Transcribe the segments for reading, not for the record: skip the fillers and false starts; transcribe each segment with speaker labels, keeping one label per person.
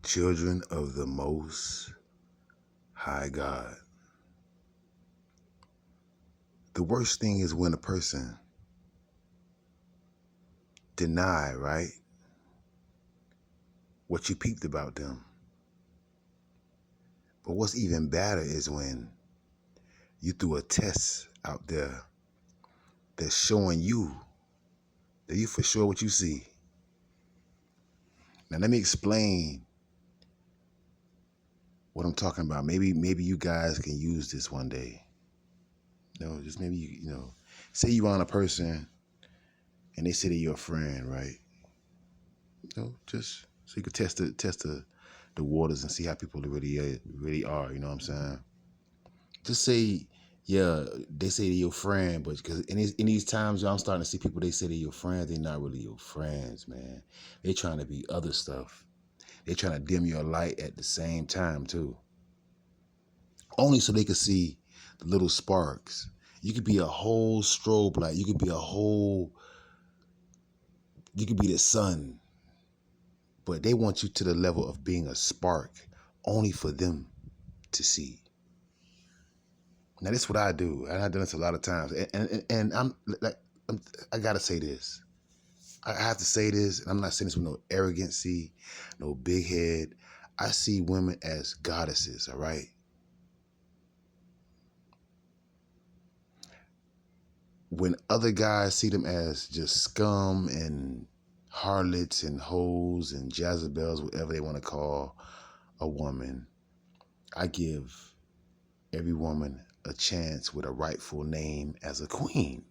Speaker 1: Children of the Most High God. The worst thing is when a person deny, right, what you peeped about them. But what's even better is when you threw a test out there that's showing you that you for sure what you see. Now let me explain what I'm talking about. Maybe you guys can use this one day. Just maybe say you on a person and they say they're your friend, right? Just so you could test the waters and see how people really are. You know what I'm saying? Just say, yeah, they say they're your friend, but because in these times, I'm starting to see people, they say they're your friends, they're not really your friends, man. They trying to be other stuff. They trying to dim your light at the same time too. Only so they could see the little sparks. You could be a whole strobe light. You could be the sun, but they want you to the level of being a spark, only for them to see. Now, this is what I do, and I've done this a lot of times. And I gotta say this. I have to say this, and I'm not saying this with no arrogancy, no big head. I see women as goddesses, all right? When other guys see them as just scum and harlots and hoes and Jezebels, whatever they want to call a woman, I give every woman a chance with a rightful name as a queen.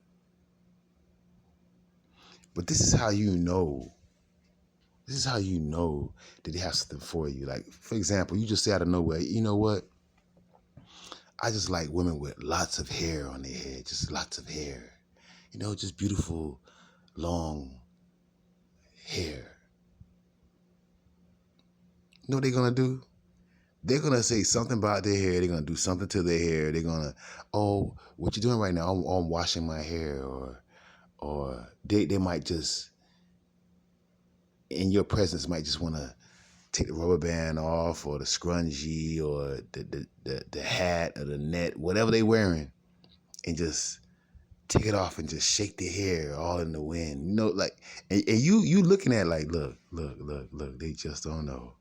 Speaker 1: But this is how you know. This is how you know that they have something for you. Like, for example, you just say out of nowhere, you know what? I just like women with lots of hair on their head, just lots of hair. Just beautiful, long hair. You know what they're going to do? They're going to say something about their hair. They're going to do something to their hair. They're going to, oh, what you doing right now? I'm washing my hair. Or they might just, in your presence, might just want to take the rubber band off or the scrunchie or the hat or the net, whatever they wearing, and just take it off and just shake their hair all in the wind. And you looking at like, look, they just don't know.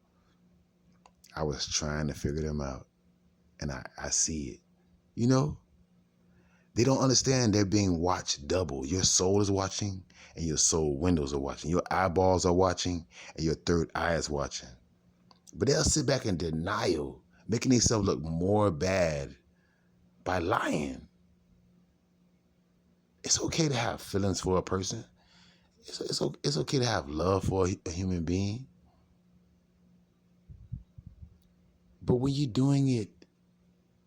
Speaker 1: I was trying to figure them out, and I see it. They don't understand they're being watched double. Your soul is watching, and your soul windows are watching. Your eyeballs are watching, and your third eye is watching. But they'll sit back in denial, making themselves look more bad by lying. It's okay to have feelings for a person. It's okay to have love for a human being. But when you're doing it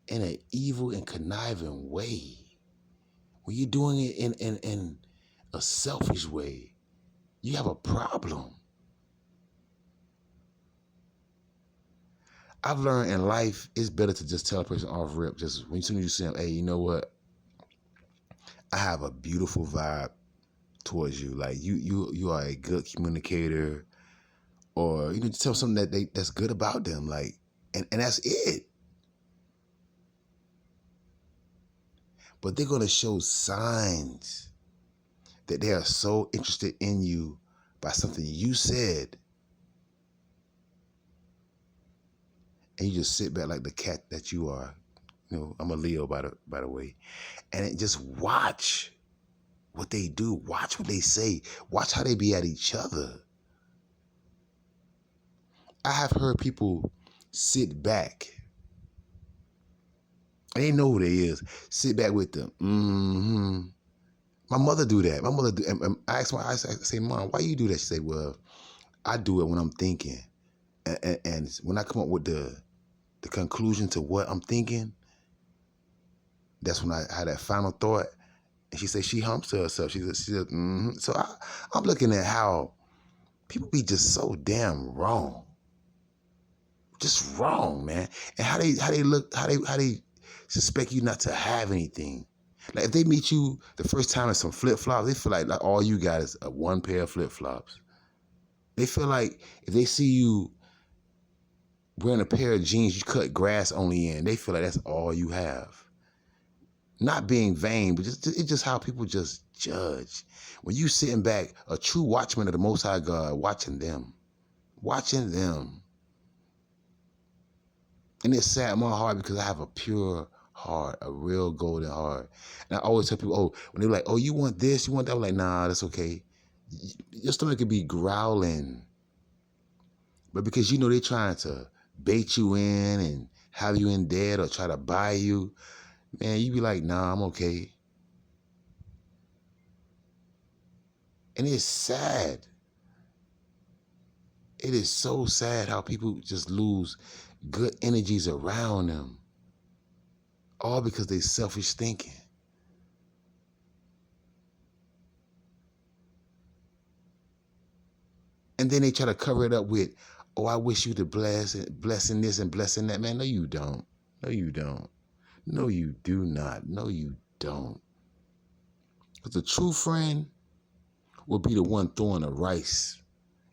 Speaker 1: in an evil and conniving way, when you're doing it in a selfish way, you have a problem. I've learned in life, it's better to just tell a person off rip, just when soon as you see them, hey, you know what? I have a beautiful vibe towards you. Like you are a good communicator, or you need to tell something that's good about them. Like, and that's it. But they're gonna show signs that they are so interested in you by something you said, and you just sit back like the cat that you are. I'm a Leo by the way, and just watch what they do. Watch what they say. Watch how they be at each other. I have heard people sit back. They know who they is. Sit back with them. My mother do that. My mother do. And I say, Mom, why you do that? She say, well, I do it when I'm thinking, and when I come up with the conclusion to what I'm thinking, that's when I had that final thought. And she said she humps to herself. She said, So I'm looking at how people be just so damn wrong. Just wrong, man. And how they look, how they suspect you not to have anything. Like if they meet you the first time in some flip-flops, they feel like all you got is one pair of flip-flops. They feel like if they see you wearing a pair of jeans you cut grass only in. They feel like that's all you have. Not being vain, but it's just how people just judge. When you sitting back, a true watchman of the Most High God, watching them. And it sad my heart because I have a pure heart, a real golden heart. And I always tell people, when they're like, you want this, you want that? I'm like, nah, that's okay. Your stomach could be growling. But because they're trying to bait you in and have you in debt or try to buy you, man, you be like, nah, I'm okay. And it's sad. It is so sad how people just lose good energies around them. All because they selfish thinking. And then they try to cover it up with, I wish you the blessing this and blessing that. Man, no, you don't. No, you don't. No, you do not. No, you don't. Because a true friend will be the one throwing the rice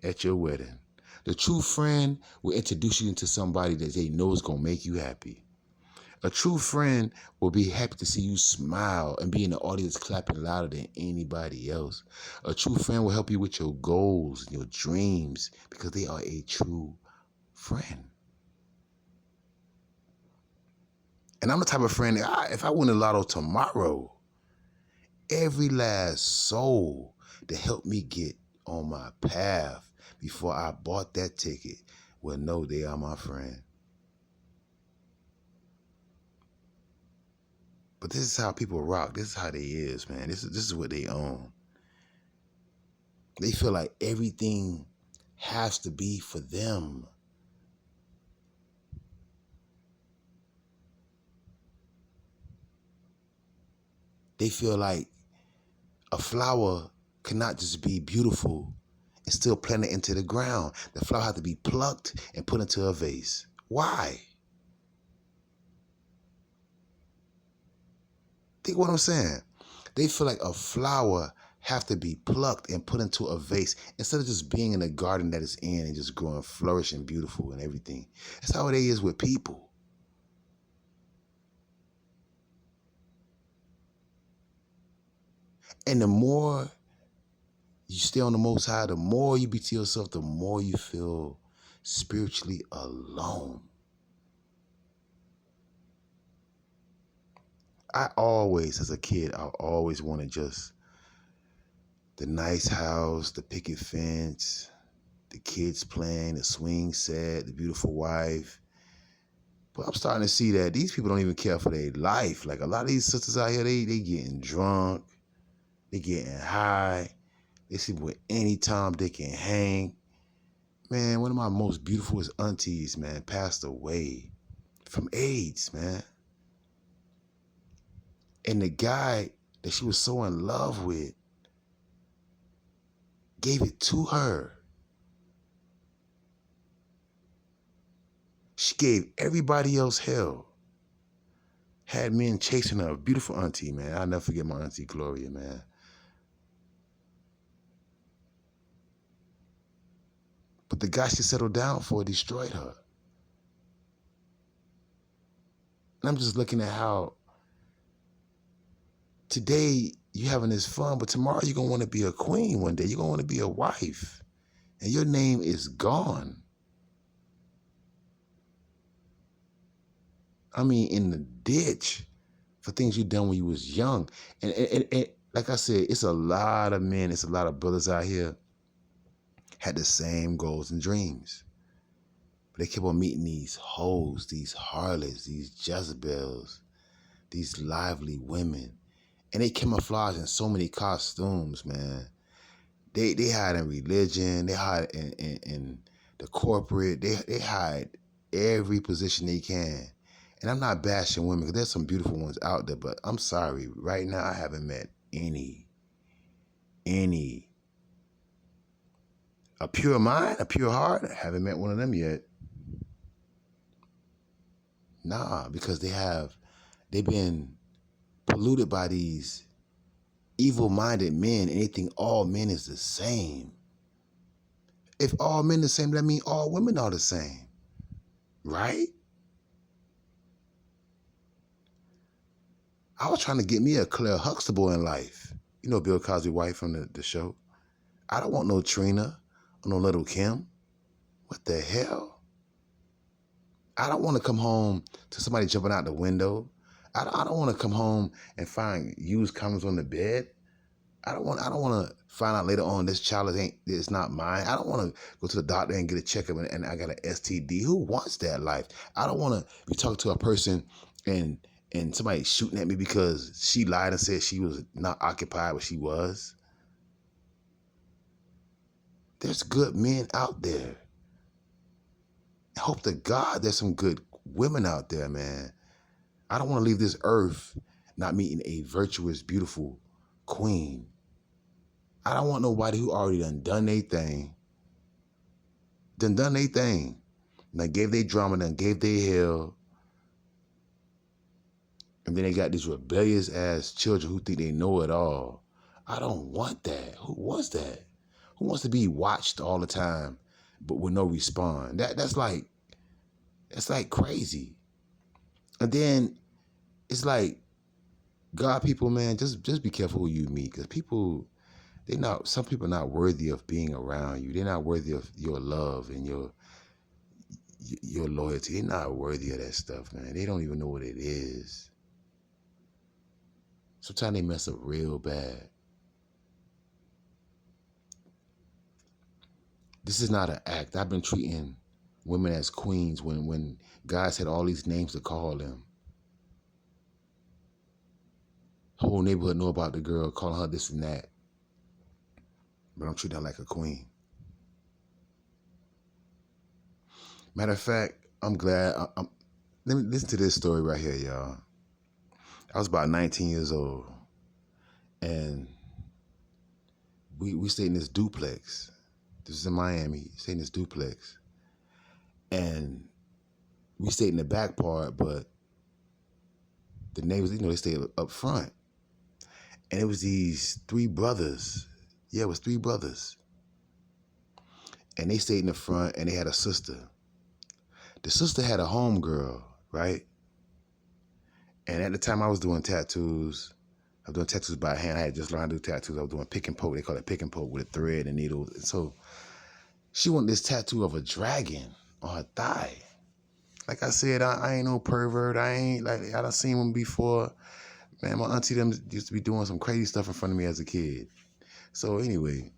Speaker 1: at your wedding. The true friend will introduce you into somebody that they know is going to make you happy. A true friend will be happy to see you smile and be in the audience clapping louder than anybody else. A true friend will help you with your goals and your dreams because they are a true friend. And I'm the type of friend that if I win the lotto tomorrow, every last soul to help me get on my path before I bought that ticket will know they are my friend. But this is how people rock. This is how they is, man. This is what they own. They feel like everything has to be for them. They feel like a flower cannot just be beautiful and still planted into the ground. The flower has to be plucked and put into a vase. Why? Think what I'm saying. They feel like a flower have to be plucked and put into a vase instead of just being in a garden that is in and just growing, flourishing, beautiful and everything. That's how it is with people. And the more you stay on the Most High, the more you be to yourself, the more you feel spiritually alone. I always, as a kid, I always wanted just the nice house, the picket fence, the kids playing, the swing set, the beautiful wife. But I'm starting to see that these people don't even care for their life. Like a lot of these sisters out here, they getting drunk, they getting high, they sleep with any Tom, Dick, and hang. Man, one of my most beautiful aunties, man, passed away from AIDS, man. And the guy that she was so in love with gave it to her. She gave everybody else hell. Had men chasing her. Beautiful auntie, man. I'll never forget my auntie Gloria, man. But the guy she settled down for destroyed her. And I'm just looking at how today you having this fun, but tomorrow you're going to want to be a queen one day. You're going to want to be a wife. And your name is gone. I mean, in the ditch for things you done when you was young. And like I said, it's a lot of men, it's a lot of brothers out here had the same goals and dreams. But they kept on meeting these hoes, these harlots, these Jezebels, these lively women. And they camouflage in so many costumes, man. They hide in religion, they hide in the corporate, they hide every position they can. And I'm not bashing women because there's some beautiful ones out there, but I'm sorry, right now I haven't met any. A pure mind, a pure heart, I haven't met one of them yet. Nah, because they've been polluted by these evil-minded men and they think all men is the same. If all men are the same, that means all women are the same. right? I was trying to get me a Claire Huxtable in life. You know Bill Cosby's wife from the show. I don't want no Trina or no little Kim. What the hell? I don't want to come home to somebody jumping out the window. I don't want to come home and find used condoms on the bed. I don't want to find out later on this child it's not mine. I don't want to go to the doctor and get a checkup and I got an STD. Who wants that life? I don't want to be talking to a person and somebody shooting at me because she lied and said she was not occupied, but she was. There's good men out there. I hope to God there's some good women out there, man. I don't want to leave this earth not meeting a virtuous, beautiful queen. I don't want nobody who already done their thing. Done their thing. Done gave their drama, done gave their hell. And then they got these rebellious ass children who think they know it all. I don't want that. Who wants that? Who wants to be watched all the time but with no response? That's like crazy. And then it's like, God, people, man, just be careful who you meet, because some people are not worthy of being around you. They're not worthy of your love and your loyalty. They're not worthy of that stuff, man. They don't even know what it is. Sometimes they mess up real bad. This is not an act. I've been treating women as queens when guys had all these names to call them. Whole neighborhood know about the girl, calling her this and that. But I'm treating her like a queen. Matter of fact, I'm glad. Let me listen to this story right here, y'all. I was about 19 years old, and we stayed in this duplex. This is in Miami. Stayed in this duplex, and we stayed in the back part, but the neighbors, they stayed up front. And it was these three brothers. Yeah, it was three brothers. And they stayed in the front, and they had a sister. The sister had a homegirl, right? And at the time I was doing tattoos. I was doing tattoos by hand. I had just learned to do tattoos. I was doing pick and poke. They call it pick and poke with a thread and needles. And so she wanted this tattoo of a dragon on her thigh. Like I said, I ain't no pervert. I done seen one before. Man, my auntie them used to be doing some crazy stuff in front of me as a kid. So anyway,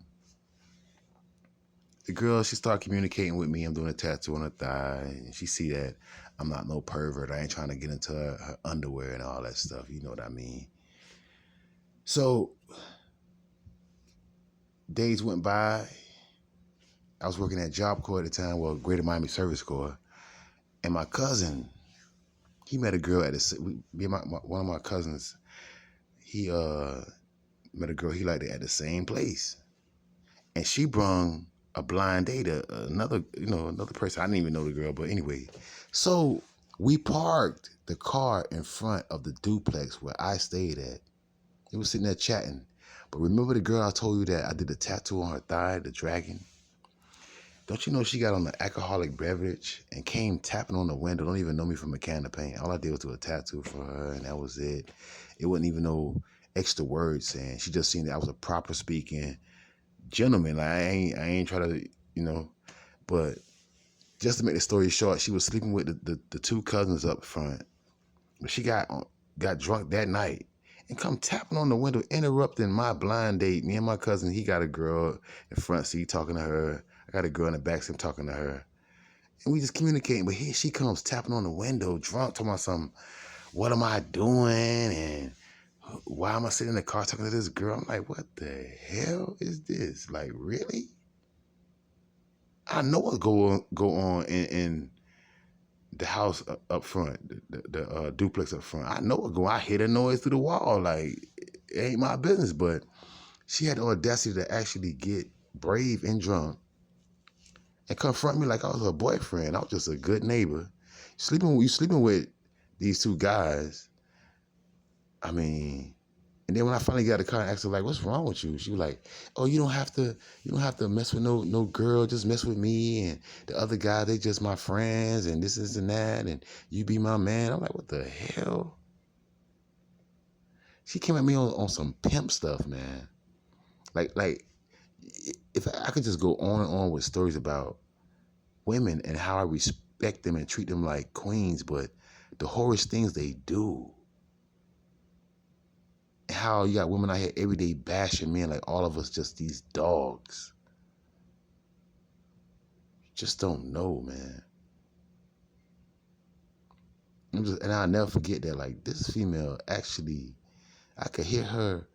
Speaker 1: the girl, she started communicating with me. I'm doing a tattoo on her thigh. And she see that I'm not no pervert. I ain't trying to get into her underwear and all that stuff. You know what I mean? So days went by. I was working at Job Corps at the time, well, Greater Miami Service Corps. And my cousin, he met a girl at one of my cousins, he met a girl he liked at the same place. And she brung a blind date, another person. I didn't even know the girl, but anyway. So we parked the car in front of the duplex where I stayed at. He was sitting there chatting. But remember the girl I told you that I did a tattoo on her thigh, the dragon? Don't you know she got on the alcoholic beverage and came tapping on the window, don't even know me from a can of paint. All I did was do a tattoo for her, and that was it. It wasn't even no extra words saying. She just seen that I was a proper speaking gentleman. Like I ain't try to, but just to make the story short, she was sleeping with the two cousins up front. But she got drunk that night and come tapping on the window, interrupting my blind date. Me and my cousin, he got a girl in the front seat talking to her. I got a girl in the back seat talking to her. And we just communicating. But here she comes tapping on the window, drunk, talking about something. What am I doing? And why am I sitting in the car talking to this girl? I'm like, what the hell is this? Like, really? I know what go on in the house up front, the duplex up front. I know what go on. I hear the noise through the wall. Like, it ain't my business. But she had the audacity to actually get brave and drunk and confront me like I was her boyfriend. I was just a good neighbor. You sleeping with these two guys. I mean, And then when I finally got out of the car and asked her, like, what's wrong with you? She was like, oh, you don't have to mess with no girl, just mess with me. And the other guy, they just my friends, and this and that, and you be my man. I'm like, what the hell? She came at me on some pimp stuff, man. Like if I could just go on and on with stories about women and how I respect them and treat them like queens, but the horrorest things they do. How you got women out here every day bashing men like all of us just these dogs. Just don't know, man. And I'll never forget that. Like, this female actually, I could hear her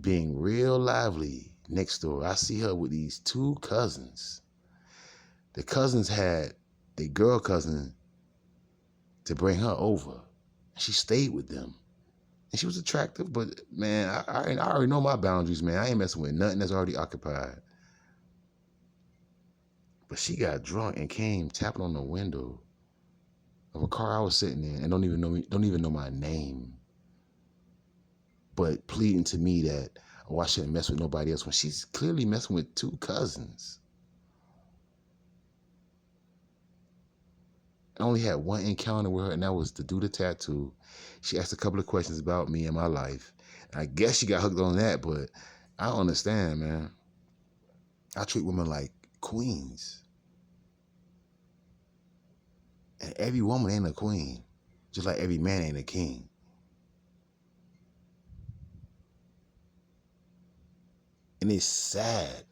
Speaker 1: being real lively next door. I see her with these two cousins. The cousins had the girl cousin to bring her over. She stayed with them. And she was attractive, but man, I already know my boundaries, man. I ain't messing with nothing that's already occupied. But she got drunk and came tapping on the window of a car I was sitting in and don't even know my name. But pleading to me that, oh, I shouldn't mess with nobody else when she's clearly messing with two cousins. I only had one encounter with her, and that was to do the tattoo. She asked a couple of questions about me and my life. And I guess she got hooked on that, but I don't understand, man. I treat women like queens. And every woman ain't a queen, just like every man ain't a king. And it's sad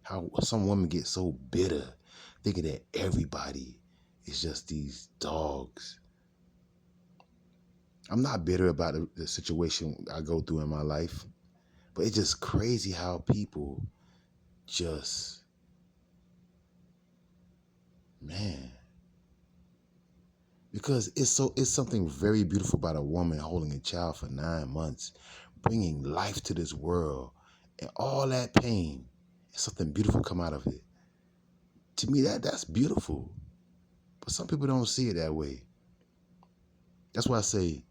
Speaker 1: how some women get so bitter, thinking that everybody is just these dogs. I'm not bitter about the situation I go through in my life, but it's just crazy how people just, man, because it's something very beautiful about a woman holding a child for 9 months, bringing life to this world, and all that pain, and something beautiful come out of it. To me, that's beautiful, but some people don't see it that way. That's why I say,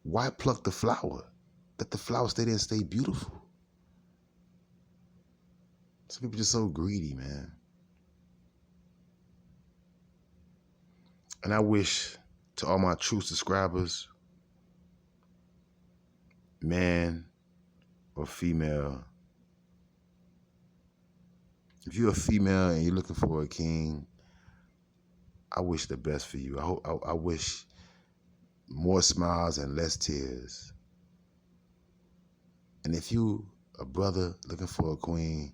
Speaker 1: why pluck the flower? Let the flower stay there and stay beautiful. Some people just so greedy, man. And I wish to all my true subscribers, man or female, if you're a female and you're looking for a king, I wish the best for you. I wish more smiles and less tears. And if you a brother looking for a queen,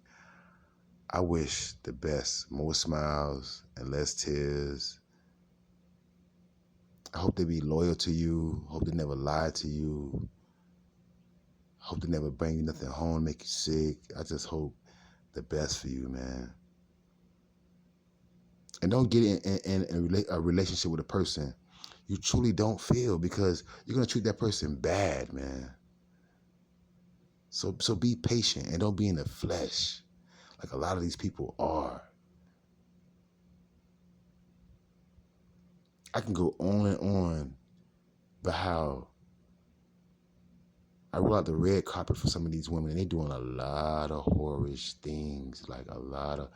Speaker 1: I wish the best, more smiles and less tears. I hope they be loyal to you. Hope they never lie to you. Hope they never bring you nothing home, make you sick. I just hope the best for you, man. And don't get in a relationship with a person you truly don't feel, because you're going to treat that person bad, man. So be patient and don't be in the flesh like a lot of these people are. I can go on and on about how I roll out the red carpet for some of these women, and they're doing a lot of whorish things, like a lot of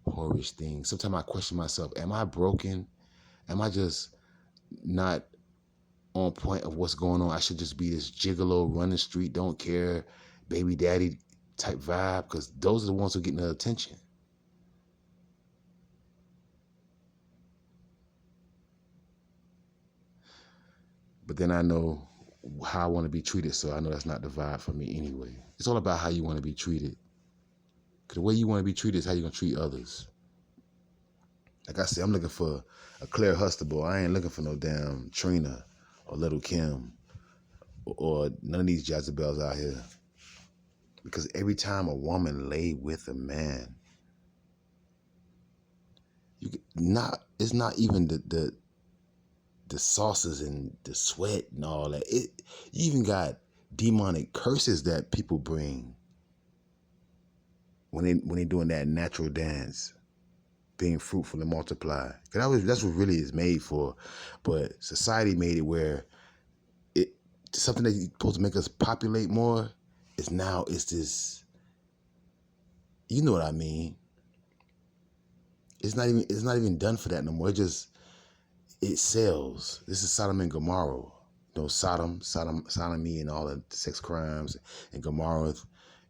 Speaker 1: whorish things. Sometimes I question myself, am I broken? Am I just not on point of what's going on? I should just be this gigolo, run the street, don't care, baby daddy type vibe, because those are the ones who are getting the attention. But then I know how I want to be treated, so I know that's not the vibe for me anyway. It's all about how you want to be treated. Because the way you want to be treated is how you're going to treat others. Like I said, I'm looking for a Claire Huxtable. I ain't looking for no damn Trina or Little Kim or none of these Jezebels out here. Because every time a woman lay with a man, it's not even the sauces and the sweat and all that. You even got demonic curses that people bring when they doing that natural dance, being fruitful and multiply. Because that's what really is made for. But society made it where something that's supposed to make us populate more is this, you know what I mean? It's not even done for that no more. It sells. This is Sodom and Gomorrah. You know, sodomy and all the sex crimes, and Gomorrah,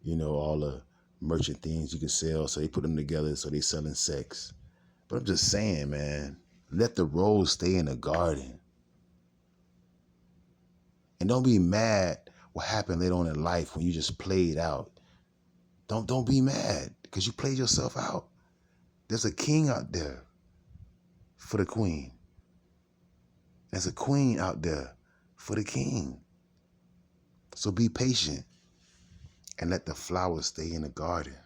Speaker 1: you know, all the merchant things you can sell. So they put them together, so they selling sex. But I'm just saying, man, let the rose stay in the garden. And don't be mad what happened later on in life when you just played out. Don't be mad because you played yourself out. There's a king out there for the queen. There's a queen out there for the king. So be patient and let the flowers stay in the garden.